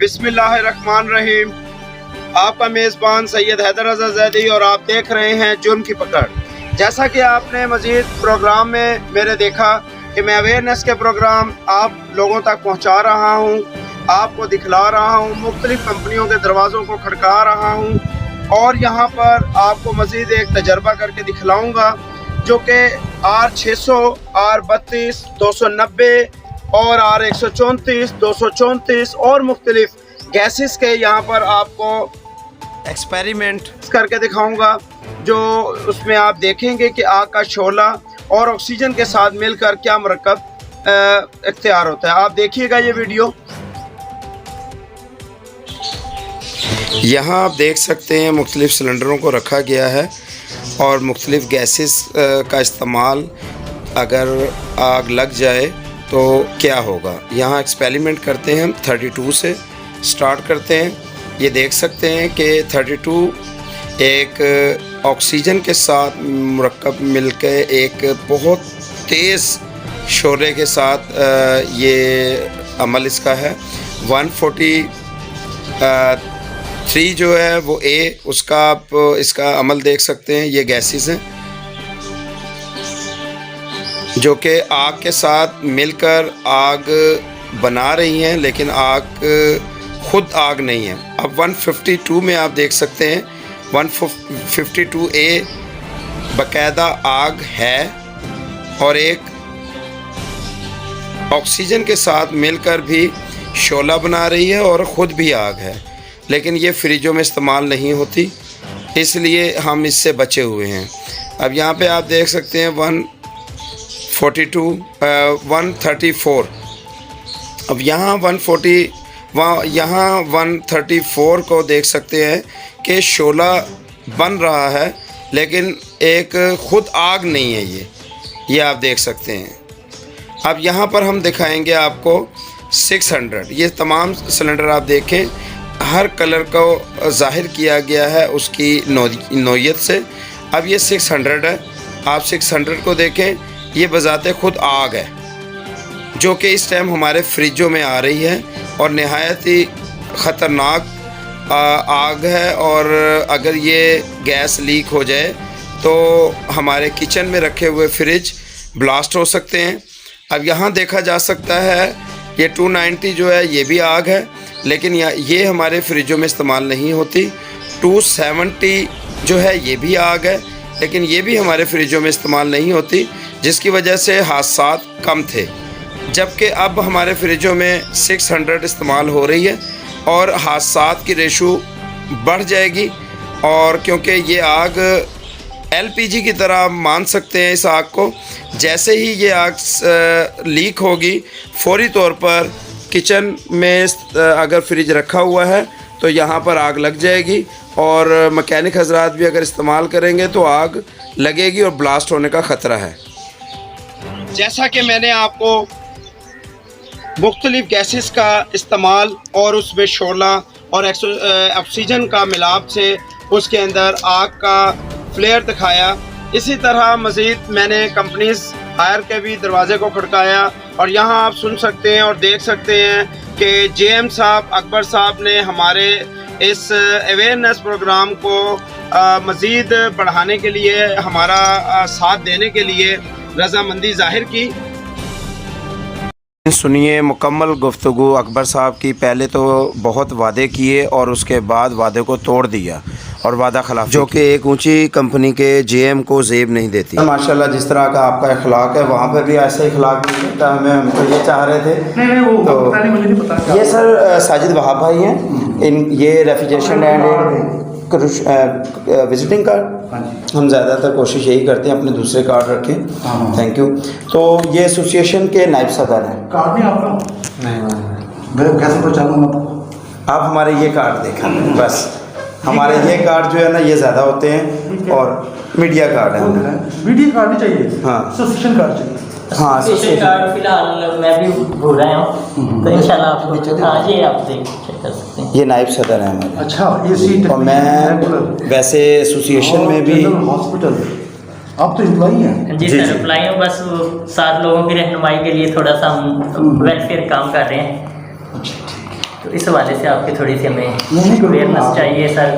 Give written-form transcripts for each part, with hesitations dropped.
बिस्मिल्लाहिर्रहमानिर्रहीम। आपका मेज़बान सैयद हैदर रज़ा ज़ैदी और आप देख रहे हैं जुर्म की पकड़। जैसा कि आपने मज़ीद प्रोग्राम में मेरे देखा कि मैं अवेयरनेस के प्रोग्राम आप लोगों तक पहुंचा रहा हूं, आपको दिखला रहा हूं, मुख्तलिफ़ कंपनियों के दरवाज़ों को खड़का रहा हूं और यहाँ पर आपको मज़ीद एक तजर्बा करके दिखलाऊँगा जो कि R600, R32, 290 और R134, 234 और मुख्तलिफ़ गैसेस के यहाँ पर आपको एक्सपेरिमेंट करके दिखाऊंगा जो उसमें आप देखेंगे कि आग का शोला और ऑक्सीजन के साथ मिलकर क्या मरकब इख्तियार होता है। आप देखिएगा ये वीडियो। यहाँ आप देख सकते हैं मुख्तलिफ़ सिलेंडरों को रखा गया है और मुख्तलिफ़ गैसेस का इस्तेमाल अगर आग लग जाए तो क्या होगा। यहाँ एक्सपेरिमेंट करते हैं हम 32 से स्टार्ट करते हैं। ये देख सकते हैं कि 32 एक ऑक्सीजन के साथ मरकब मिलकर एक बहुत तेज़ शोले के साथ ये अमल इसका है। 143 जो है वो उसका आप इसका अमल देख सकते हैं। ये गैसेस हैं जो कि आग के साथ मिलकर आग बना रही हैं, लेकिन आग खुद आग नहीं है। अब 152 में आप देख सकते हैं 152A बाकायदा आग है और एक ऑक्सीजन के साथ मिलकर भी शोला बना रही है और ख़ुद भी आग है, लेकिन ये फ्रिजों में इस्तेमाल नहीं होती, इसलिए हम इससे बचे हुए हैं। अब यहाँ पे आप देख सकते हैं 134। अब यहाँ 134 को देख सकते हैं कि शोला बन रहा है, लेकिन एक ख़ुद आग नहीं है। ये आप देख सकते हैं। अब यहाँ पर हम दिखाएंगे आपको 600। ये तमाम सिलेंडर आप देखें, हर कलर को ज़ाहिर किया गया है उसकी नौइयत से। अब ये 600 है। आप 600 को देखें, ये बजाते ख़ुद आग है जो कि इस टाइम हमारे फ्रिजों में आ रही है और नहायत ही ख़तरनाक आग है। और अगर ये गैस लीक हो जाए तो हमारे किचन में रखे हुए फ्रिज ब्लास्ट हो सकते हैं। अब यहाँ देखा जा सकता है ये 290 जो है ये भी आग है, लेकिन ये हमारे फ्रिजों में इस्तेमाल नहीं होती। 270 जो है ये भी आग है, लेकिन ये भी हमारे फ्रिजों में इस्तेमाल नहीं होती, जिसकी वजह से हादसात कम थे। जबकि अब हमारे फ्रिजों में 600 इस्तेमाल हो रही है और हादसात की रेशो बढ़ जाएगी। और क्योंकि ये आग LPG की तरह मान सकते हैं इस आग को, जैसे ही ये आग लीक होगी फौरी तौर पर किचन में अगर फ्रिज रखा हुआ है तो यहाँ पर आग लग जाएगी और मैकेनिक हजरात भी अगर इस्तेमाल करेंगे तो आग लगेगी और ब्लास्ट होने का ख़तरा है। जैसा कि मैंने आपको मुख्तलिफ़ गैसेस का इस्तेमाल और उसमें शोला और ऑक्सीजन का मिलाप से उसके अंदर आग का फ्लेयर दिखाया, इसी तरह मज़ीद मैंने कंपनीज हायर के भी दरवाज़े को खड़काया और यहाँ आप सुन सकते हैं और देख सकते हैं कि JM साहब अकबर साहब ने हमारे इस अवेयरनेस प्रोग्राम को मज़ीद बढ़ाने के लिए, हमारा साथ देने के लिए रज़ामंदी ज़ाहिर की। सुनिए मुकम्मल गुफ्तगू अकबर साहब की। पहले तो बहुत वादे किए और उसके बाद वादे को तोड़ दिया और वादा खिलाफ, जो कि एक ऊंची कंपनी के JM को ज़ेब नहीं देती। माशाल्लाह जिस तरह का आपका अखलाक है वहाँ पर भी ऐसा इखलाक नहीं होता। हम तो ये चाह रहे थे। नहीं वो तो पता नहीं, मुझे नहीं पता। ये सर साजिद वहाब भाई हैं, ये रेफ्रिजरेशन एंड विजिटिंग कार्ड। हम ज़्यादातर कोशिश यही करते हैं अपने दूसरे कार्ड रखें। Thank you. तो ये एसोसिएशन के नायब सदर हैं। कार्ड नहीं आपका? नहीं मैं कैसे पहचानूंगा आपको? आप हमारे ये कार्ड देखें बस। हमारे ये कार्ड जो है ना ये ज़्यादा होते हैं और मीडिया कार्ड है। मीडिया कार्ड नहीं चाहिए? हाँ एसोसिएशन कार्ड चाहिए। हाँ एसोसिएशन कार्ड फिलहाल मैं भी भूल रहा हूँ, तो इंशाल्लाह आपको हाँ ये आप देख सकते हैं। ये नायब सदर है हमारे। अच्छा ये सीट। और मैं वैसे एसोसिएशन में भी हॉस्पिटल। आप तो एम्प्लॉई हैं? जी सर एम्प्लॉई हूँ, बस 7 लोगों की रहनुमाई के लिए थोड़ा सा हम वेलफेयर काम कर रहे हैं। तो इस हवाले से आपकी थोड़ी सी हमें नहीं, अवेयरनेस चाहिए सर।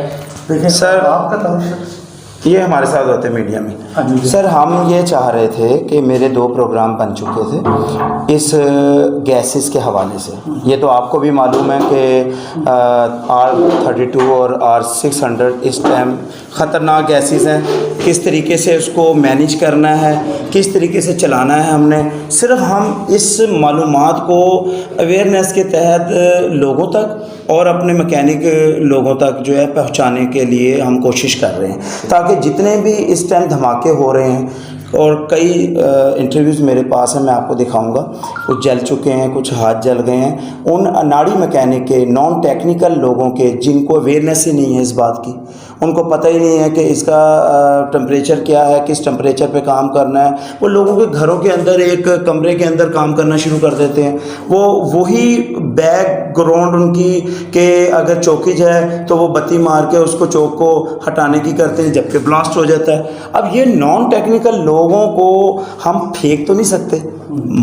देखिए सर, आपका ताल्लुक ये हमारे साथ होते हैं मीडिया में। हाँ जी। सर, हम ये चाह रहे थे कि मेरे 2 प्रोग्राम बन चुके थे इस गैसेस के हवाले से। ये तो आपको भी मालूम है कि R32 और R600 इस टाइम ख़तरनाक गैसेस हैं। किस तरीके से उसको मैनेज करना है, किस तरीके से चलाना है, हमने सिर्फ हम इस मालूमात को अवेयरनेस के तहत लोगों तक और अपने मैकेनिक लोगों तक जो है पहुंचाने के लिए हम कोशिश कर रहे हैं, ताकि जितने भी इस टाइम धमाके हो रहे हैं और कई इंटरव्यूज़ मेरे पास हैं, मैं आपको दिखाऊंगा, कुछ जल चुके हैं, कुछ हाथ जल गए हैं, उन अनाड़ी मैकेनिक के, नॉन टेक्निकल लोगों के, जिनको अवेयरनेस ही नहीं है इस बात की, उनको पता ही नहीं है कि इसका टेम्परेचर क्या है, किस टेम्परेचर पे काम करना है। वो लोगों के घरों के अंदर एक कमरे के अंदर काम करना शुरू कर देते हैं। वो वही बैकग्राउंड उनकी कि अगर चौकीज है तो वो बत्ती मार के उसको चौक को हटाने की करते हैं, जबकि ब्लास्ट हो जाता है। अब ये नॉन टेक्निकल लोगों को हम फेंक तो नहीं सकते,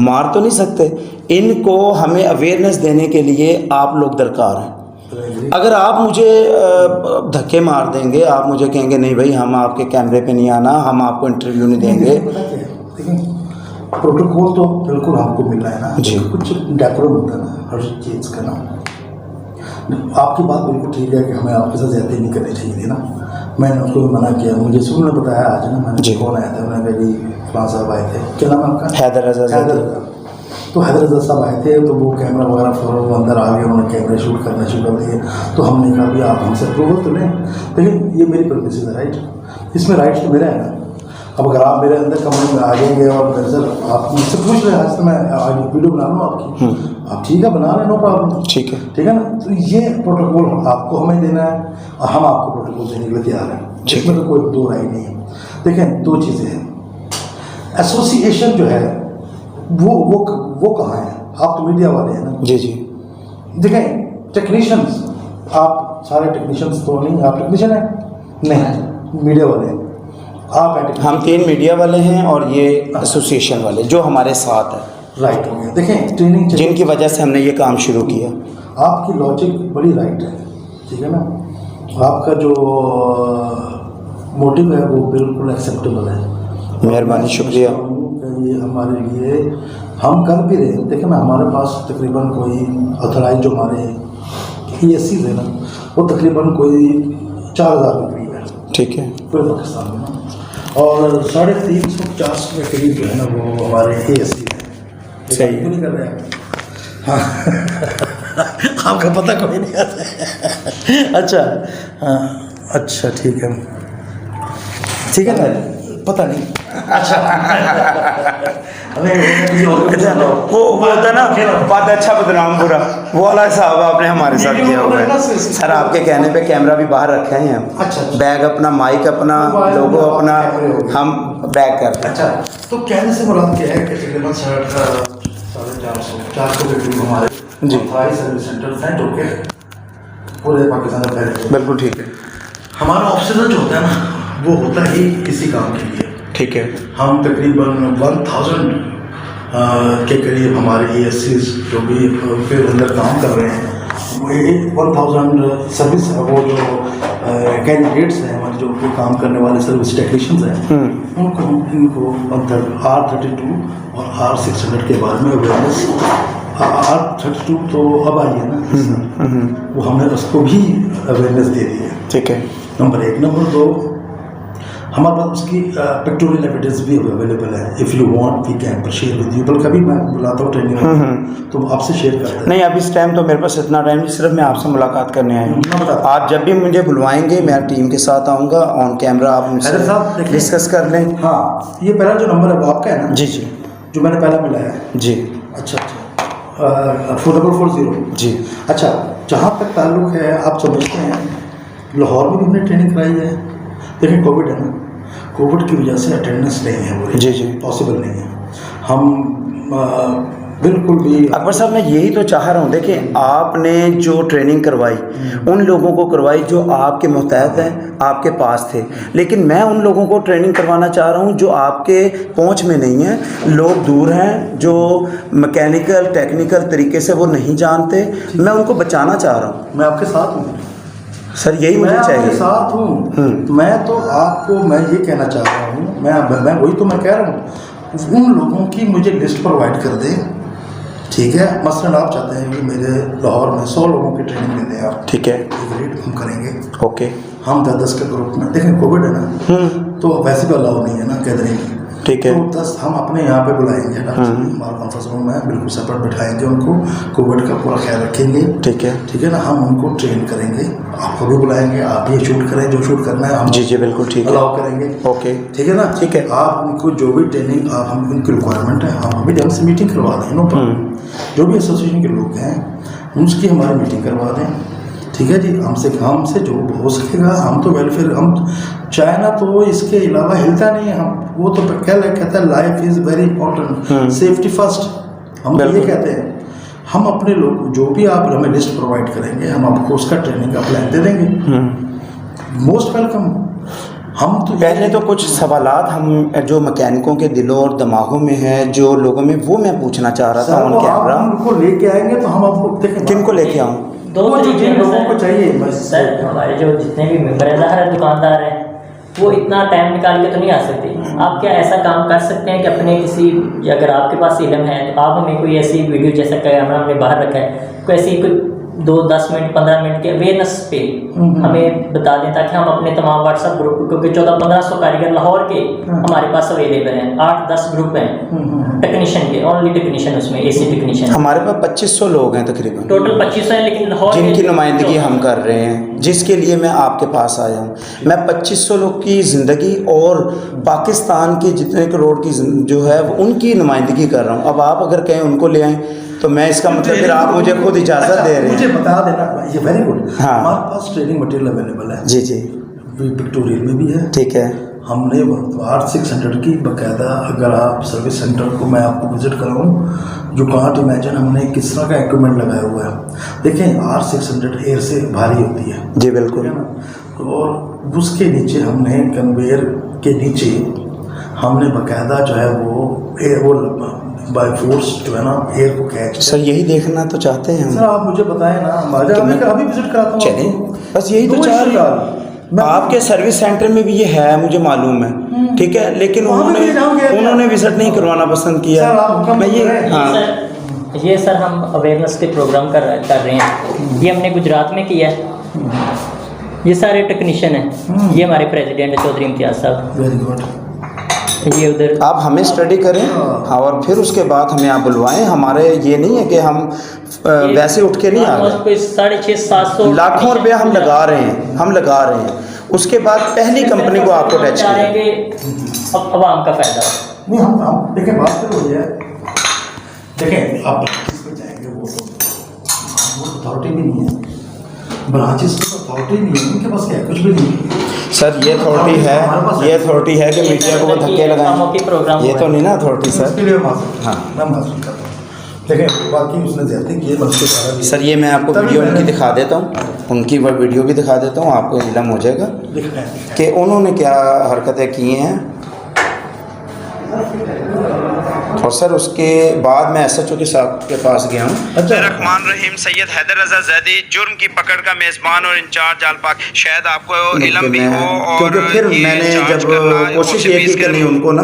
मार तो नहीं सकते, इनको हमें अवेयरनेस देने के लिए आप लोग दरकार हैं। अगर आप मुझे धक्के मार देंगे, आप मुझे कहेंगे नहीं भाई हम आपके कैमरे पे नहीं आना, हम आपको इंटरव्यू नहीं देंगे। देखिए प्रोटोकॉल तो बिल्कुल आपको मिल रहा है ना जी। कुछ डेकोरम होता है ना हर चीज़ का ना। आपकी बात बिल्कुल ठीक है कि हमें आपके साथ ज्यादा नहीं करनी चाहिए थी ना। मैंने उसको मना किया, मुझे सुन ने बताया आज ना, मैंने कौन आया था, मैंने कहा जी फलां साहब आए थे, क्या नाम है आपका? हैदर रज़ा। तो हैदर रज़ा साहब आए थे, तो वो कैमरा वगैरह फ़ौरन वो अंदर आ गए, उन्होंने कैमरे शूट करना शुरू कर दिए। तो हमने कहा भी आप हमसे अप्रूवल तो लें, लेकिन ये मेरी परमिशन है, राइट, इसमें राइट्स तो मेरा है ना। अब अगर आप मेरे अंदर कमरे में आ जाएंगे और सर आप मुझसे पूछ रहे हैं, आज तो मैं आज वीडियो बना लूँ आपकी, आप ठीक है बना लें, नो प्रॉब्लम, ठीक है, ठीक है ना। तो ये प्रोटोकॉल आपको हमें देना है और हम आपको प्रोटोकॉल देने के लिए तैयार हैं, इसमें तो कोई दो राय नहीं है। देखें 2 चीज़ें हैं, एसोसिएशन जो है वो कहाँ है? आप तो मीडिया वाले हैं ना। जी जी। देखें टेक्नीशियंस, आप सारे टेक्नीशियंस तो नहीं, आप टेक्नीशियन हैं नहीं, मीडिया वाले हैं आप हैं। हम 3 मीडिया वाले हैं और ये एसोसिएशन वाले जो हमारे साथ है, राइट हो गया। देखें ट्रेनिंग जिनकी वजह से हमने ये काम शुरू किया। आपकी लॉजिक बड़ी राइट है, ठीक है ना, आपका जो मोटिव है वो बिल्कुल एक्सेप्टेबल है, मेहरबानी, शुक्रिया। ये हमारे लिए हम कर भी रहे हैं। देखिए ना हमारे पास तकरीबन कोई ऑथराइज जो हमारे ESCs है ना, वो तकरीबन कोई 4000 के करीब है, ठीक है, पूरे पाकिस्तान में ना, और 350 के करीब जो है ना वो हमारे ESC है। सही क्यों नहीं कर रहे हैं? हाँ आपका पता कोई नहीं आता है। अच्छा हाँ, अच्छा ठीक है, ठीक है ना, पता नहीं। अच्छा वो होता है ना, बात अच्छा बदनाम बुरा, वो वाला हिसाब आपने हमारे साथ किया हुआ है। सर आपके कहने पे कैमरा भी बाहर रखे हैं हम, अच्छा। बैग अपना, माइक अपना, लोगो अपना, हम बैग करते हैं। अच्छा, तो कहने से मुराद क्या है कि तकरीबन 450 के करीब हमारे जी सर्विस सेंटर हैं जो कि पूरे पाकिस्तान में फैले। बिल्कुल ठीक है। हमारा ऑक्सीजन जो होता है ना वो होता ही इसी काम के लिए, ठीक है। हम तकरीबन 1000 के करीब हमारे ESCs जो भी फिर अंदर काम कर रहे हैं, 1000 सर्विस वो जो कैंडिडेट्स हैं हमारे जो भी काम करने वाले सर्विस टेक्नीशियंस हैं, उनको इनको अंदर R32 और R600 के बारे में अवेयरनेस, R32 तो अब आई है ना, वो हमने उसको भी अवेयरनेस दे दी है, ठीक है, नंबर 1। नंबर 2, हमारे पास उसकी पिक्टोरियल एविडेंस भी अवेलेबल है, if you want we can share with you. बल्कि कभी मैं बुलाता हूँ ट्रेनिंग में तो आपसे शेयर करता है। नहीं अब इस टाइम तो मेरे पास इतना टाइम नहीं, सिर्फ मैं आपसे मुलाकात करने आया हूँ। आप जब भी मुझे बुलवाएंगे मैं टीम के साथ आऊँगा, ऑन कैमरा आप मुझसे डिस्कस कर लें। हाँ, ये पहला जो नंबर है वो आपका है ना? जी जी, जो मैंने पहला मिलाया है जी। अच्छा अच्छा, 4440 जी। अच्छा, जहाँ तक ताल्लुक़ है आप समझते हैं लाहौर में भी हमने ट्रेनिंग कराई है, लेकिन कोविड है ना, कोविड की वजह से अटेंडेंस नहीं है, वो जी जी पॉसिबल नहीं है। हम बिल्कुल भी। अकबर साहब मैं यही तो चाह रहा हूँ, देखिए आपने जो ट्रेनिंग करवाई उन लोगों को करवाई जो आपके मुतहत हैं, आपके पास थे, लेकिन मैं उन लोगों को ट्रेनिंग करवाना चाह रहा हूँ जो आपके पहुँच में नहीं है, लोग दूर हैं, जो मैकेनिकल टेक्निकल तरीके से वो नहीं जानते, मैं उनको बचाना चाह रहा हूँ। मैं आपके साथ हूँ सर यही मुझे मैं चाहिए। आपके साथ हूँ। मैं तो आपको मैं ये कहना चाह रहा हूँ, मैं वही तो मैं कह रहा हूँ, उन लोगों की मुझे लिस्ट प्रोवाइड कर दें, ठीक है। मसलन आप चाहते हैं कि मेरे लाहौर में 100 लोगों की ट्रेनिंग दे दें आप, ठीक है, एक रेट हम करेंगे। ओके। हम 10-10 के ग्रुप में, देखें कोविड है ना, तो वैसे भी अलाउ नहीं है ना गैदरिंग, ठीक है। तो 10 हम अपने यहाँ पे बुलाएंगे डॉक्टर, हमारा कॉन्फ्रेंस रूम है, बिल्कुल सेपरेट बिठाएंगे उनको, कोविड का पूरा ख्याल रखेंगे, ठीक है, ठीक है ना। हम उनको ट्रेन करेंगे, आपको भी बुलाएंगे, आप भी शूट करें, जो शूट करना है हम जी बिल्कुल ठीक है, अलाउ करेंगे, ओके ठीक है ना। ठीक है। आप उनको जो भी ट्रेनिंग आप हम उनकी रिक्वायरमेंट है, हम अभी हमसे मीटिंग करवा दें, नो प्रॉब्लम। जो भी एसोसिएशन के लोग हैं उसकी हमारी मीटिंग करवा दें, ठीक है जी। हमसे जो हो सकेगा, हम तो वेलफेयर, हम चाइना तो इसके अलावा हिलता नहीं है, हम वो तो कहता है life is very important, safety first, हम तो ये कहते हैं। हम अपने लोग जो भी आप हमें लिस्ट प्रोवाइड करेंगे, हम आपको उसका ट्रेनिंग का प्लान दे देंगे, मोस्ट वेलकम। हम तो पहले तो कुछ सवालात हम जो मैकेनिकों के दिलों और दिमागों में है, जो लोगों में, वो मैं पूछना चाह रहा था ऑन कैमरा। उनको लेके आएंगे तो हम आपको देखें किन को लेके आऊँ? दो तरीके हैं लोगों को चाहिए बस। सर हमारे जो जितने भी मेंबर है, ज़ाहिर दुकानदार हैं, वो इतना टाइम निकाल के तो नहीं आ सकते। आप क्या ऐसा काम कर सकते हैं कि अपने किसी, अगर आपके पास इल्म है तो आप हमें कोई ऐसी वीडियो, जैसा कैमरा हमने बाहर रखा है, कोई ऐसी कोई 2-10 मिनट 15 मिनट के अवेयरनेस पे हमें बता दें, ताकि हम अपने तमाम व्हाट्सएप ग्रुप, क्योंकि 1400-1500 कारीगर लाहौर के हमारे पास अवेलेबल हैं, 8-10 ग्रुप हैं टेक्नीशियन के, ओनली टेक्नीशियन, उसमें AC टेक्नीशियन हमारे पास 2500 लोग हैं तकरीबन, टोटल 2500 हैं, लेकिन लाहौर जिनकी नुमाइंदगी हम कर रहे हैं, जिसके लिए मैं आपके पास आया हूँ। मैं 2500 लोग की ज़िंदगी और पाकिस्तान के जितने करोड़ की जो है वो उनकी नुमाइंदगी कर रहा हूँ। अब आप अगर कहें उनको ले आएँ तो मैं इसका मतलब फिर आप मुझे खुद इजाज़त दे रहे हैं। मुझे बता देना, ये वेरी गुड। हाँ, हमारे पास ट्रेनिंग मटेरियल अवेलेबल है, जी जी, विक्टोरियल में भी है, ठीक है। हमने 8-600 की बाकायदा, अगर आप सर्विस सेंटर को मैं आपको विजिट कराऊँ, जो कांट इमेजिन हमने किस तरह का इक्विपमेंट लगाया हुआ है। देखें 8-600 एयर से भारी होती है, जी बिल्कुल, और उसके नीचे हमने कन्वेयर के नीचे हमने बाकायदा जो है वो बाय फोर्स जो है ना एयर को कैच। सर यही देखना तो चाहते हैं हम। सर आप मुझे बताएं ना, मैं अभी विजिट कराता हूँ। चलिए, बस यही तो चाह रहा हूँ। आपके सर्विस सेंटर में भी ये है, मुझे मालूम है, ठीक है, लेकिन उन्होंने विजिट नहीं करवाना पसंद किया। मैं ये, हाँ, ये सर हम अवेयरनेस के प्रोग्राम कर रहे हैं, ये हमने गुजरात में किया है, ये सारे टेक्नीशियन हैं, ये हमारे प्रेसिडेंट चौधरी इम्तियाज साहब, वेरी गुड। ये उधर आप हमें स्टडी करें और फिर उसके बाद हमें आप बुलवाएं। हमारे ये नहीं है कि हम वैसे उठ के नहीं आ रहे, 650-700 लाखों रुपया हम लगा रहे हैं, उसके बाद पहली कंपनी को आपको टच करेंगे, अब आवाम का फायदा नहीं। हम देखें, बात करो ये, देखें आप किस पे जाएंगे, वो अथॉरिटी भी नहीं है, ब्रांचेस की अथॉरिटी नहीं है, उनके पास क्या कुछ भी नहीं है। सर ये अथॉरिटी है कि मीडिया को वो धक्के लगाएं, ये तो नहीं ना अथॉरिटी सर। इसके लिए हाँ मैं मासूम करता हूँ, लेकिन बाकी उसने ज्यादा किए बल्कि सर ये मैं आपको वीडियो उनकी दिखा देता हूँ, उनकी वह वीडियो भी दिखा देता हूँ, आपको इल्म हो जाएगा कि उन्होंने क्या हरकतें की हैं। और सर उसके बाद मैं SHO के साहब के पास गया हूँ। रहमान रहीम सैयद हैदर रज़ा जैदी जुर्म की पकड़ का मेज़बान और इंचार्ज आलपाक, शायद आपको इल्म भी हो, और फिर मैंने जब कोशिश ये की कि नहीं उनको ना,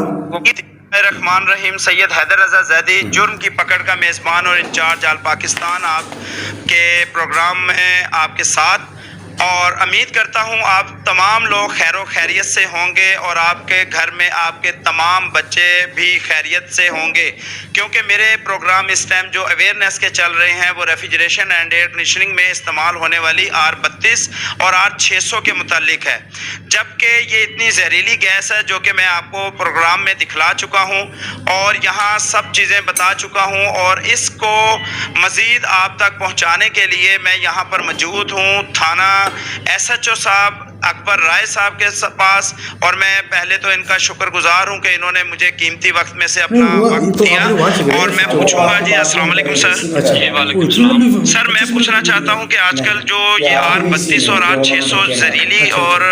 रहमान रहीम सैयद हैदर रज़ा जैदी जुर्म की पकड़ का मेज़बान और इंचार्ज आल पाकिस्तान आपके प्रोग्राम में आपके साथ, और उम्मीद करता हूँ आप तमाम लोग खैर खैरियत से होंगे और आपके घर में आपके तमाम बच्चे भी खैरियत से होंगे, क्योंकि मेरे प्रोग्राम इस टाइम जो अवेयरनेस के चल रहे हैं वो रेफ्रिजरेशन एंड एयर कंडीशनिंग में इस्तेमाल होने वाली R32 और R600 के मुतालिक है, जबकि ये इतनी जहरीली गैस है जो कि मैं आपको प्रोग्राम में दिखला चुका हूँ और यहाँ सब चीज़ें बता चुका हूँ, और इसको मज़ीद आप तक पहुँचाने के लिए मैं यहाँ पर मौजूद हूँ। थाना SHO साहब अकबर राय साहब के पास, और मैं पहले तो इनका शुक्रगुजार हूं कि इन्होंने मुझे कीमती वक्त में से अपना वक्त दिया। और मैं पूछूंगा जी, अस्सलाम वालेकुम सर। जी वालेकुम सलाम। सर मैं पूछना चाहता हूं कि आजकल जो ये R32 और R600 जहरीली और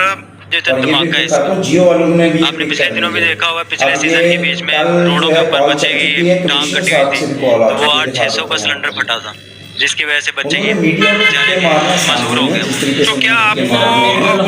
धमाका है, जियो वालों ने भी आपने पिछले दिनों में देखा होगा, पिछले सीजन के बीच में रोडों के ऊपर बच्चे की टांग कटी हुई थी, तो वो 800-600 का सिलेंडर फटा था, जिसकी वजह से बच्चे की जाने मजबूर हो गए। तो क्या आपको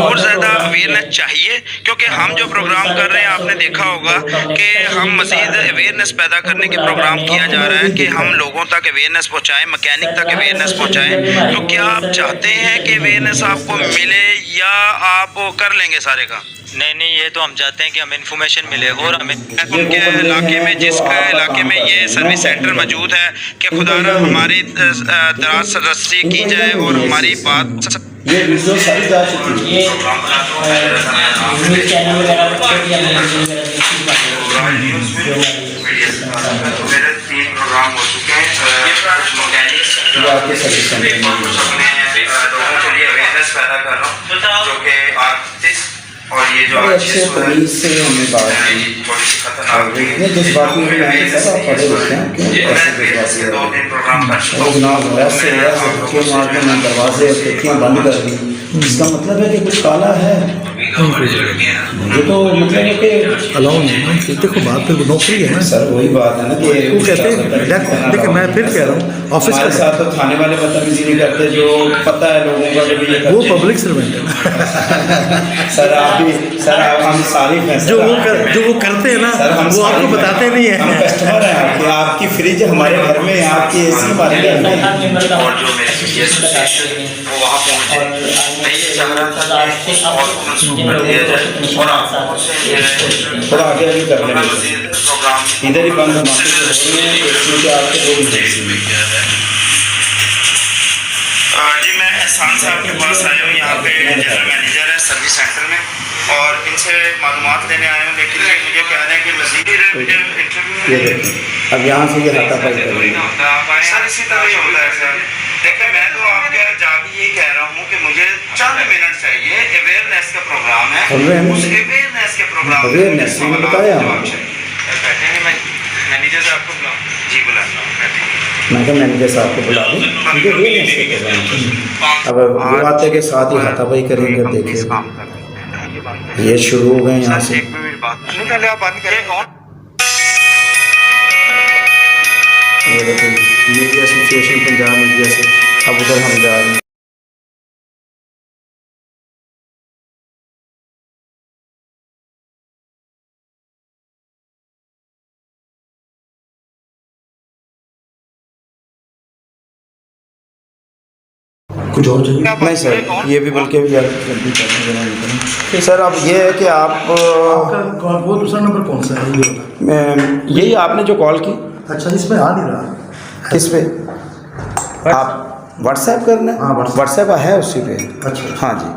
और ज़्यादा अवेयरनेस चाहिए? क्योंकि हम जो प्रोग्राम कर रहे हैं आपने देखा होगा कि हम मज़ीद अवेयरनेस पैदा करने के प्रोग्राम किया जा रहा है कि हम लोगों तक अवेयरनेस पहुंचाएं, मैकेनिक तक अवेयरनेस पहुंचाएं। तो क्या आप चाहते हैं कि अवेयरनेस आपको मिले या आप कर लेंगे सारे का? नहीं, ये तो हम चाहते हैं कि हमें इन्फॉर्मेशन मिले और हमें उनके इलाके में, जिसका इलाके में ये सर्विस सेंटर मौजूद है, कि खुदा हमारी दराज रस्सी की जाए और हमारी बात ये वीडियो सारी जा चुकी है। ये न्यूज़ चैनल वगैरह पर भी हमने मेरे 3 प्रोग्राम हो चुके हैं। ये आपके सर्विस सेंटर में लोगों के लिए अवेयरनेस पैदा कर रहा हूँ, जो कि R32 और ये जो अच्छे तमीज से हमें बात की और इतने जज्बाती हुए हैं कि सब आप पढ़े लिखे हैं क्यों ऐसे जज्बाती है जनाब ऐसे क्यों मार के मैं दरवाजे और खिड़कियाँ बंद कर दी, इसका मतलब है कि कुछ काला है। मुझे तो मतलब है कि अलाउ नहीं, देखो बात फिर नौकरी है ना सर, वही बात है ना कि वो कहते हैं। देखिए मैं फिर कह रहा हूँ ऑफिस हमारे के साथ तो थाने वाले बदतमीजी नहीं करते, जो पता है लोगों का भी ये वो करते हैं। पब्लिक सर्वेंट है सर आप भी सर आप हम सारी जो वो करते हैं ना सर हम वो आपको बताते नहीं हम है। कस्टमर हैं आपके, आपकी फ्रिज हमारे घर में, आपकी एसी हमारे घर में। और जो मेरे ये एसोसिएशन वो वहाँ पहुँचे, मैं ये चाह रहा था कि और को मंसूब कर दिया जाए और आपको से थोड़ा आगे आगे कर लेंगे, प्रोग्राम इधर ही बंद मार्केट हो रही है एसी के आपके वो भी जी। मैं एहसान साहब के पास आया हूँ, यहाँ पे जनरल मैनेजर है सर्विस सेंटर में, और इनसे मालूमात लेने आया हूँ, लेकिन ये मुझे कह रहे हैं कि मज़ीद ये देखें। अब यहाँ से ये हाथापाई करेंगे सर, इसी तरह ही होता है सर। देखिए मैं तो आपके जाके यही कह रहा हूँ कि मुझे चंद मिनट चाहिए, अवेयरनेस का प्रोग्राम है, उस अवेयरनेस के प्रोग्राम अवेयरनेस मैंने बताया मैनेजर से आपको बुलाओ जी, बुला मैं क्या मैनेजर साहब को बुला दूँ, मुझे अवेयरनेस के प्रोग्राम। अब वो आते के साथ ही हाथापाई करेंगे। देखिए ये शुरू हो गए यहाँ से। एक मिनट बात पहले आप बंद करें। कौन ये देखिए मीडिया एसोसिएशन पंजाब मीडिया से अब उधर हम जा रहे हैं। कुछ और चाहिए? नहीं सर, ये भी बल्कि जल्दी करते सर। अब ये है कि आप आपका वो दूसरा नंबर कौन सा है ये वाला? यही आपने जो कॉल की, अच्छा इसमें आ नहीं रहा किस पे आप व्हाट्सएप करना है? हाँ, व्हाट्सएप है उसी पे। अच्छा हाँ जी,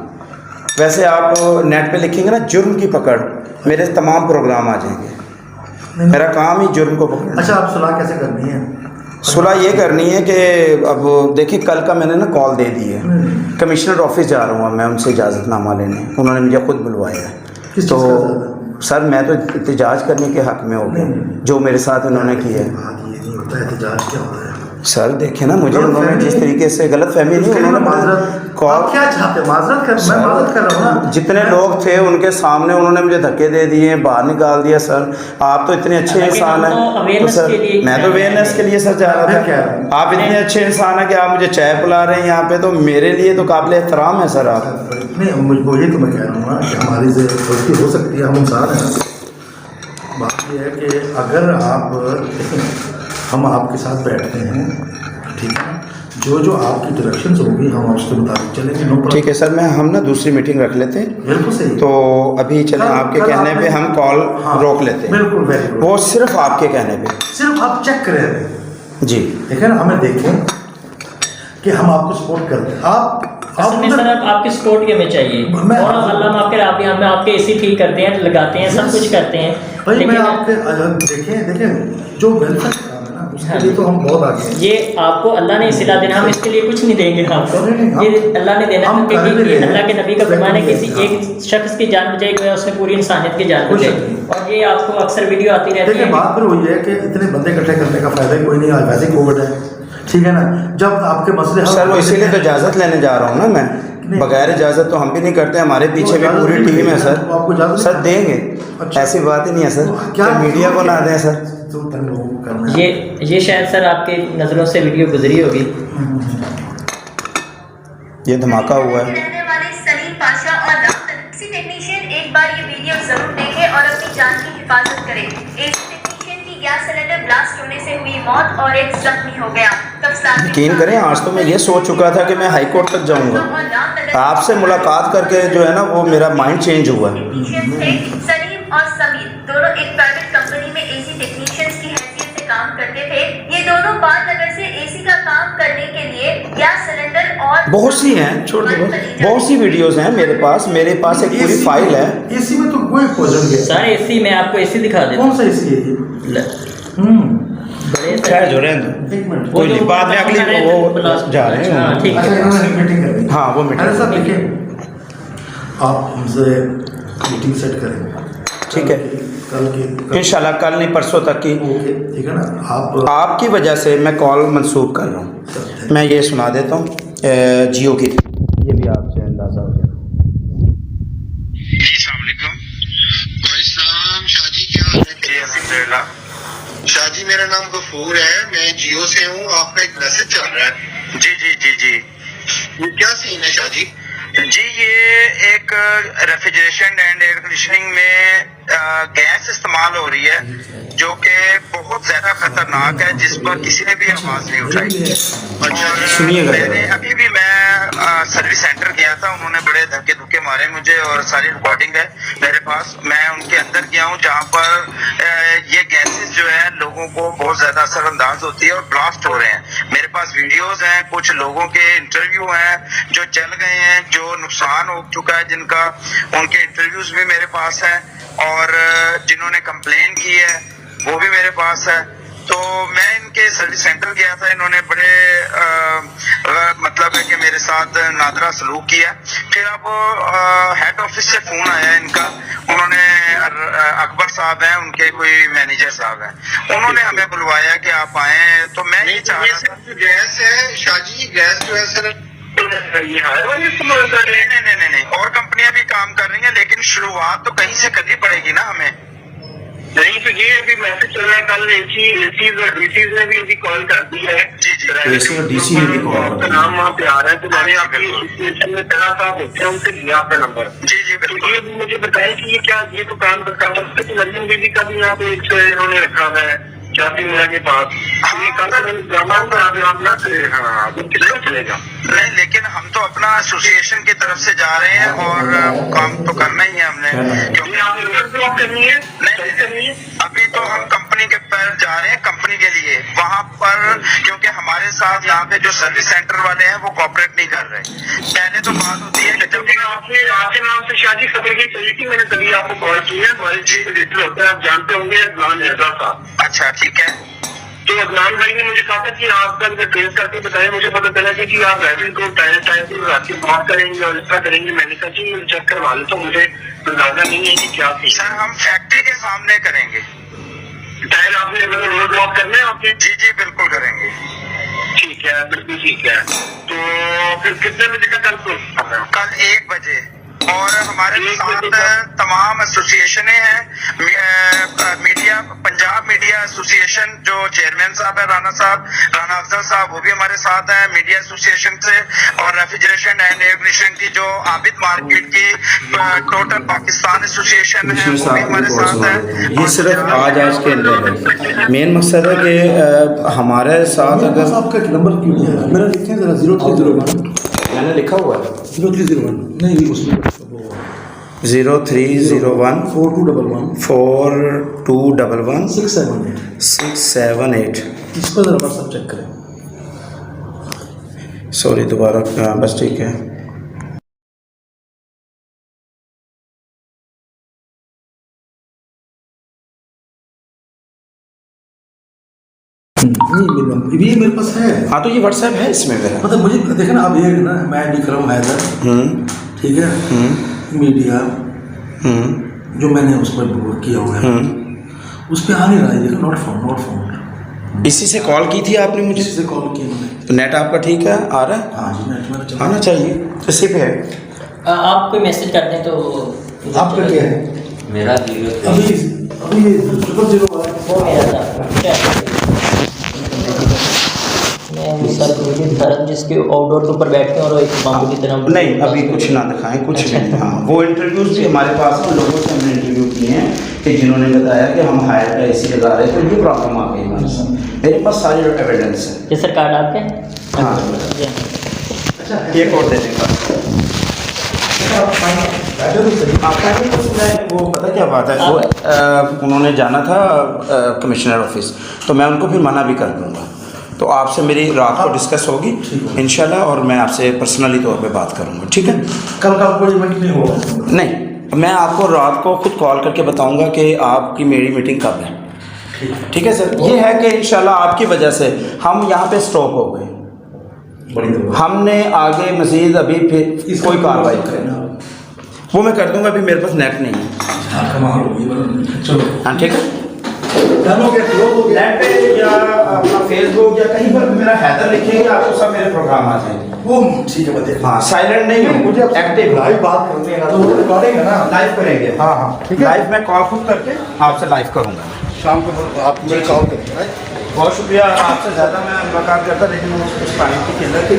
वैसे आप नेट पे लिखेंगे ना जुर्म की पकड़, मेरे तमाम प्रोग्राम आ जाएंगे। मेरा काम ही जुर्म को पकड़ना। अच्छा आप सुलह कैसे करनी है? सुलह ये करनी है कि अब देखिए कल का मैंने ना कॉल दे दी है, कमिश्नर ऑफिस जा रहा हूँ मैं उनसे इजाज़तनामा लेने, उन्होंने मुझे खुद बुलवाया है। किस तो चीज़ का सर मैं तो एहतजाज करने के हक़ में हो गया जो मेरे साथ उन्होंने किया है। बात ये नहीं होता, एहतजाज क्या होता है? सर देखे ना मुझे उन्होंने जिस तरीके से गलत फहमी नहीं, उन्होंने माजरत कॉल क्या चाहते हैं? माजरत कर, मैं माजरत कर रहा हूँ ना। जितने लोग थे उनके सामने उन्होंने मुझे धक्के दे दिए, बाहर निकाल दिया। सर आप तो इतने अच्छे इंसान हैं, तो सर मैं तो अवेयरनेस के लिए सर जा रहा था। आप इतने अच्छे इंसान हैं कि आप मुझे चाय पिला रहे हैं यहाँ पे, तो मेरे लिए तो काबिल एहतराम है सर आप। नहीं मुझको ये तो मैं कह रहा हूँ ना कि हमारी से गलती हो सकती है, हम इंसान हैं। बात ये है कि अगर आप हम आपके साथ बैठते हैं, ठीक है, जो आपकी डायरेक्शंस होंगी हम उसके मुताबिक चलेंगे। No problem. ठीक है सर, मैं हम ना दूसरी मीटिंग रख लेते हैं। बिल्कुल सही। तो अभी चले आपके कहने पे हम कॉल रोक लेते हैं। बिल्कुल वेरी गुड। वो सिर्फ आपके कहने पे, सिर्फ आप चेक करें जी, ठीक है ना, हमें देखें कि हम आपको सपोर्ट करते हैं। आप सर आपके सपोर्ट के में चाहिए और अल्लाह माफ करे, आप यहाँ में आपके एसी ठीक करते हैं, लगाते हैं, सब कुछ करते हैं। भाई मैं आपके देखें जो वेलफेयर काम है ना उसके लिए तो हम बहुत आगे हैं। ये आपको अल्लाह ने सिला देना, हम इसके लिए कुछ नहीं देंगे आपको, नहीं, ये अल्लाह ने देना हम क्योंकि कर भी रहे हैं। अल्लाह के नबी का फरमान है किसी हाँ। एक शख्स की जान बचाई गई उसने पूरी इंसानियत की जान कुछ बचाई। नहीं। और ये आपको अक्सर वीडियो आती रहती देखिए है। बात फिर वही है कि इतने बंदे इकट्ठे करने का फायदा ही कोई नहीं, आज वैसे कोविड है, ठीक है ना। जब आपके मसले हल सर वो होते इसीलिए हैं- तो इजाज़त लेने जा रहा हूँ ना मैं, नहीं। बगैर इजाज़त तो हम भी नहीं करते, हमारे पीछे भी इजाज़त पूरी नहीं टीम है मिलेगी सर। ना, तो आपको इजाज़त सर नहीं- देंगे, अच्छा। ऐसी बात ही नहीं है सर, तो क्या मीडिया को ना दें सर। तो तंग लोगों को करना है। ये शायद सर आपके नज़रों से वीडियो गुजरी होगी। ये धमाका हुआ है। रहने वाले सलीम पाशा और किसी टेक्नीशियन एक बार ये वीडियो जरूर देखें और अपनी जान की हिफाजत करें। एक टेक्नीशियन की गैस सिलेंडर ब्लास्ट होने से हुई मौत और एक जख्मी हो गया। यकीन करें आज तो मैं ये सोच चुका था कि मैं हाई कोर्ट तक जाऊंगा, आपसे मुलाकात करके जो है ना वो मेरा माइंड चेंज हुआ है। टेक्नीशियन थे सलीम और समीर, दोनों एक प्राइवेट कंपनी में एसी टेक्नीशियंस की हैसियत से काम करते थे। ये दोनों पालनगर से एसी का काम करने के लिए गैस सिलेंडर और बहुत सी हैं, छोड़ दो, बहुत सी वीडियोस हैं मेरे पास एक पूरी AC फाइल है। एसी में तो कोई पोजन गया। सर एसी मैं आपको एसी दिखा देता कौन सा एसी है ये? हूँ। बड़े खैर जो रहने एक मिनट। कोई नहीं, बाद में अगली वो जा रहे हैं। हाँ, ठीक अच्छा है। इन्होंने मीटिंग कर ली। हाँ, वो मीटिंग। अरे साहब देखिए, आप हमसे मीटिंग सेट करें, ठीक है, कल इंशाल्लाह कल नहीं परसों तक की। ओके ठीक है ना। आप आपकी वजह से मैं कॉल मंसूब कर रहा हूँ। मैं ये सुना देता हूँ जियो की, ये भी आपसे अंदाज़ा हो गया। जी अस्सलाम वालेकुम। भाई साहब शाहजी क्या हाल है? जी अल्हम्दुलिल्लाह। शाहजी मेरा नाम गफूर है, मैं जियो से हूँ। आपका एक मैसेज चल रहा है। जी जी जी जी। ये क्या सीन है शाहजी? जी ये एक रेफ्रिजरेशन एंड एयर कंडीशनिंग में गैस इस्तेमाल हो रही है जो कि बहुत ज्यादा खतरनाक है, जिस पर किसी ने भी आवाज नहीं उठाई। और सुनिएगा मैंने अभी भी मैं सर्विस सेंटर गया था, उन्होंने बड़े धक्के धुक्के मारे मुझे और सारी रिकॉर्डिंग है मेरे पास। मैं उनके अंदर गया हूँ जहाँ पर ये गैसेस जो है लोगों को बहुत ज्यादा असरअंदाज होती है और ब्लास्ट हो रहे हैं। मेरे पास वीडियोस हैं, कुछ लोगों के इंटरव्यू हैं जो चल गए हैं, जो नुकसान हो चुका है जिनका, उनके इंटरव्यूज भी मेरे पास हैं और जिन्होंने कंप्लेन की है वो भी मेरे पास है। तो मैं इनके सर्विस सेंटर गया था, इन्होंने बड़े मतलब है कि मेरे साथ नादरा सलूक किया। फिर अब हेड ऑफिस से फोन आया इनका, उन्होंने अकबर साहब हैं उनके कोई मैनेजर साहब हैं, उन्होंने हमें बुलवाया कि आप आए। तो मैं ये चाह रहा था, गैस है शाहजी, गैस जो है सर नहीं और कंपनियां भी काम कर रही हैं, लेकिन शुरुआत तो कहीं से करनी पड़ेगी ना हमें। नहीं तो ये अभी मैसेज चल रहा है, कल एसीज और डीसीज ने भी अभी कॉल कर दी है। जी जी एसी और डीसी ने भी कॉल कर दी। नाम वहाँ पे आ रहा है, तो मैंने आपकी एसोसिएशन में तरह का होते हैं उनसे लिया आपका नंबर। जी जी तो ये भी मुझे बताया कि ये क्या, ये तो काम करता है कि मरियम बीबी का भी यहाँ पे एक इन्होंने रखा हुआ है जाती मिला के पास। ये काम आप ना करें, हाँ कितना चलेगा? नहीं लेकिन हम तो अपना एसोसिएशन की तरफ से जा रहे हैं और काम तो करना ही है हमने, क्योंकि आप करनी है। नहीं करनी है, अभी तो हम कंपनी के पर जा रहे हैं, कंपनी के लिए वहाँ पर, क्योंकि हमारे साथ यहाँ पे जो सर्विस सेंटर वाले हैं वो कोऑपरेट नहीं कर रहे। पहले तो बात होती है कि जब आपके नाम से शादी खबर की चली थी, मैंने तभी आपको कॉल की है। हमारे चीफ एडिटर होता है, आप जानते होंगे, अदनान मिर्जा साहब। अच्छा ठीक है। तो अदनान भाई ने मुझे कहा था कि आपका ट्रेस करके बताया, मुझे पता चला कि आप रैपिड को टाइम से आपकी बात करेंगे और इसका करेंगे। मैंने कहा जी चेक करवा लो, तो मुझे अंदाजा नहीं है कि क्या थी। सर हम फैक्ट्री के सामने करेंगे, टायर आपने रोड वॉक करना है आपने? जी जी बिल्कुल करेंगे। ठीक है, बिल्कुल ठीक है। तो फिर कितने बजे का कल 1 बजे। और हमारे साथ तमाम एसोसिएशन हैं, मीडिया, पंजाब मीडिया एसोसिएशन जो चेयरमैन साहब है राणा अफजल साहब, वो भी हमारे साथ हैं मीडिया एसोसिएशन से। और रेफ्रिजरेशन एंड एयर कंडीशनिंग की जो आबिद मार्केट की टोटल पाकिस्तान एसोसिएशन है वो भी हमारे साथ है। ये सिर्फ आज के अंदर है, मेन मकसद है कि हमारे साथ अगर आपका नंबर क्यों नहीं है? मेरा लिखें जरा 0301 मैंने लिखा हुआ है 0301 नहीं उसमें 0301 4211 4211 678 678। इस पर जरा व्हाट्सएप चेक करें। सॉरी दोबारा, बस ठीक है। नहीं, ये मेरे पास है। हाँ, तो ये व्हाट्सएप है इसमें मेरा। मतलब मुझे देखे ना, अब ये है ना, मैं विक्रम हैदर, ठीक है, मीडिया जो मैंने उस पर किया हुआ है, उस पर आ नहीं रहा है, देखो नॉट फाउंड। इसी से कॉल की थी आपने मुझे? इसी से कॉल किया मैंने। तो नेट आपका ठीक है, आ रहा है? हाँ जी, नेट मेरा चल रहा आना चाहिए, इसी पे है। आप कोई मैसेज कर दें तो। आपका क्या है? मेरा 0 अभी 000 वाला वो मेरा था। मैं सर वीडियो दिखा रहा था जिसके आउटडोर के ऊपर बैठते हैं और एक बाबू की तरह। नहीं, अभी कुछ ना दिखाएं, कुछ भी नहीं। हाँ, वो इंटरव्यूज भी हमारे पास हैं, लोगों से हमने इंटरव्यू किए हैं कि जिन्होंने बताया कि हम हायर का इसी लगा रहे थे, ये प्रॉब्लम आ गई हमारे साथ। मेरे पास सारी एविडेंस है। ये सर कार्ड आपके? हाँ, एक और दे देंगे आपका। वो पता क्या बात है, वो उन्होंने जाना था कमिश्नर ऑफिस, तो मैं उनको फिर मना भी कर दूंगा। तो आपसे मेरी रात को डिस्कस होगी इंशाल्लाह, और मैं आपसे पर्सनली तौर पे बात करूंगा, ठीक है? कल का कोई इवेंट नहीं होगा? नहीं, मैं आपको रात को खुद कॉल करके बताऊंगा कि आपकी मेरी मीटिंग कब है, ठीक है सर? ये है कि इंशाल्लाह आपकी वजह से हम यहाँ पे स्टॉप हो गए, हमने आगे मज़ीद अभी फिर कोई कार्रवाई करें, वो मैं कर दूंगा। अभी मेरे पास नेट नहीं है। कमाल होगी। चलो, हाँ, ठीक है। नेट पे या अपना फेसबुक या कहीं पर मेरा हैदर लिखेंगे, आपको सब मेरे प्रोग्राम आ जाएंगे। वो ठीक है, बताइए। हाँ, साइलेंट नहीं हूँ, मुझे एक्टिव लाइव बात करनी है ना, तो वो रिकॉर्डिंग है ना, लाइव करेंगे। हाँ हाँ, ठीक है। लाइव मैं कॉल खुद करके आपसे लाइव करूँगा। शाम को आप मुझे कॉल करेंगे। बहुत शुक्रिया, आपसे ज़्यादा मैं मुलाकात करता, लेकिन उस टाइम की किल्लत थी।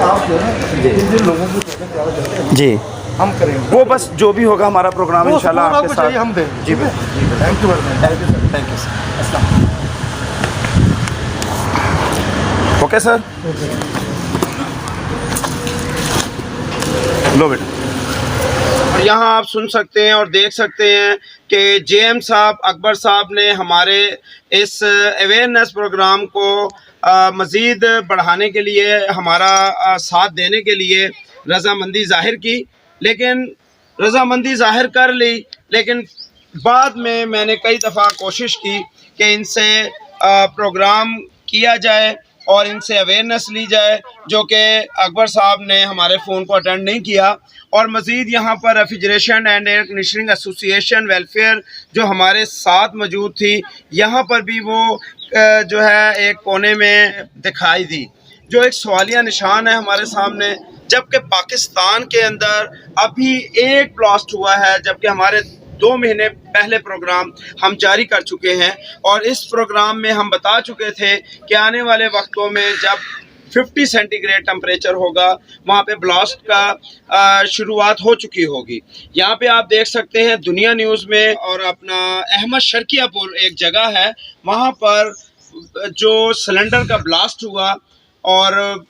आप जो है जिन लोगों को जी, हम करेंगे, वो बस जो भी होगा हमारा प्रोग्राम इंशाल्लाह आपके साथ हम देंगे। जी बिल्कुल, thank you very much. Thank you sir, thank you sir. Okay sir, लो बेटा। और यहाँ आप सुन सकते हैं और देख सकते हैं कि जेएम साहब अकबर साहब ने हमारे इस अवेयरनेस प्रोग्राम को मज़ीद बढ़ाने के लिए, हमारा साथ देने के लिए रज़ामंदी ज़ाहिर की, लेकिन रज़ामंदी ज़ाहिर कर ली, लेकिन बाद में मैंने कई दफ़ा कोशिश की कि इनसे प्रोग्राम किया जाए और इनसे अवेयरनेस ली जाए, जो कि अकबर साहब ने हमारे फ़ोन को अटेंड नहीं किया। और मज़ीद यहाँ पर refrigeration and air conditioning association welfare जो हमारे साथ मौजूद थी, यहाँ पर भी वो जो है एक कोने में दिखाई दी, जो एक सवालिया निशान है हमारे सामने। जबकि पाकिस्तान के अंदर अभी एक ब्लास्ट हुआ है, जबकि हमारे 2 महीने पहले प्रोग्राम हम जारी कर चुके हैं, और इस प्रोग्राम में हम बता चुके थे कि आने वाले वक्तों में जब 50 सेंटीग्रेड टेम्परेचर होगा, वहाँ पे ब्लास्ट का शुरुआत हो चुकी होगी। यहाँ पे आप देख सकते हैं दुनिया न्यूज़ में, और अपना अहमद शर्कियापुर एक जगह है, वहाँ पर जो सिलेंडर का ब्लास्ट हुआ और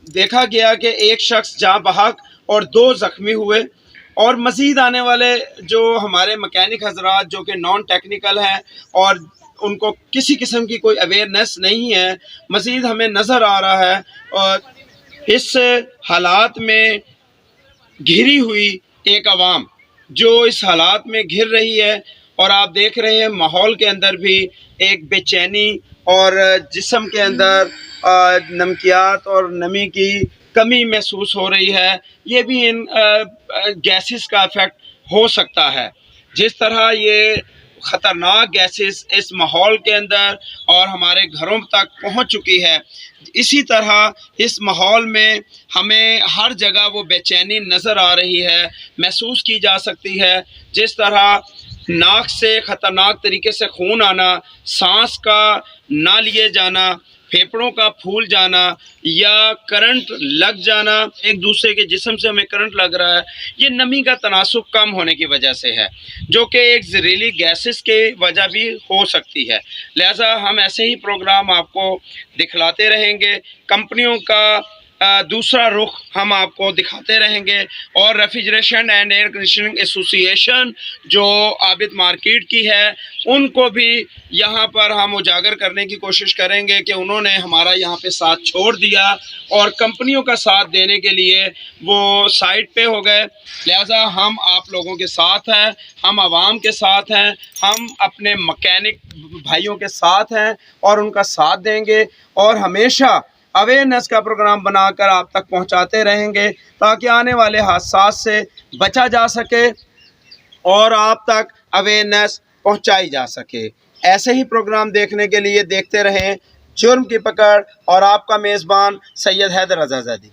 देखा गया कि एक शख्स जाँ बहक और 2 ज़ख्मी हुए। और मज़ीद आने वाले जो हमारे मैकेनिक हजरात जो कि नॉन टेक्निकल हैं और उनको किसी किस्म की कोई अवेयरनेस नहीं है, मज़ीद हमें नज़र आ रहा है। और इस हालात में घिरी हुई एक आवाम जो इस हालात में घिर रही है, और आप देख रहे हैं माहौल के अंदर भी एक बेचैनी और जिस्म के अंदर नमकियात और नमी की कमी महसूस हो रही है। ये भी इन गैसेस का इफ़ेक्ट हो सकता है। जिस तरह ये ख़तरनाक गैसेस इस माहौल के अंदर और हमारे घरों तक पहुंच चुकी है, इसी तरह इस माहौल में हमें हर जगह वो बेचैनी नज़र आ रही है, महसूस की जा सकती है। जिस तरह नाक से ख़तरनाक तरीके से खून आना, सांस का ना लिए जाना, फेफड़ों का फूल जाना या करंट लग जाना, एक दूसरे के जिस्म से हमें करंट लग रहा है, ये नमी का तनासुब कम होने की वजह से है, जो कि एक जहरीली गैसेस के वजह भी हो सकती है। लिहाजा हम ऐसे ही प्रोग्राम आपको दिखलाते रहेंगे। कंपनियों का दूसरा रुख हम आपको दिखाते रहेंगे। और refrigeration and air conditioning association जो आबिद मार्केट की है, उनको भी यहाँ पर हम उजागर करने की कोशिश करेंगे कि उन्होंने हमारा यहाँ पे साथ छोड़ दिया और कंपनियों का साथ देने के लिए वो साइड पे हो गए। लिहाजा हम आप लोगों के साथ हैं, हम आवाम के साथ हैं, हम अपने मैकेनिक भाइयों के साथ हैं और उनका साथ देंगे और हमेशा अवेयरनेस का प्रोग्राम बनाकर आप तक पहुंचाते रहेंगे ताकि आने वाले हादसा से बचा जा सके और आप तक अवेयरनेस पहुंचाई जा सके। ऐसे ही प्रोग्राम देखने के लिए देखते रहें जुर्म की पकड़ और आपका मेज़बान सैयद हैदर रज़ा ज़ैदी।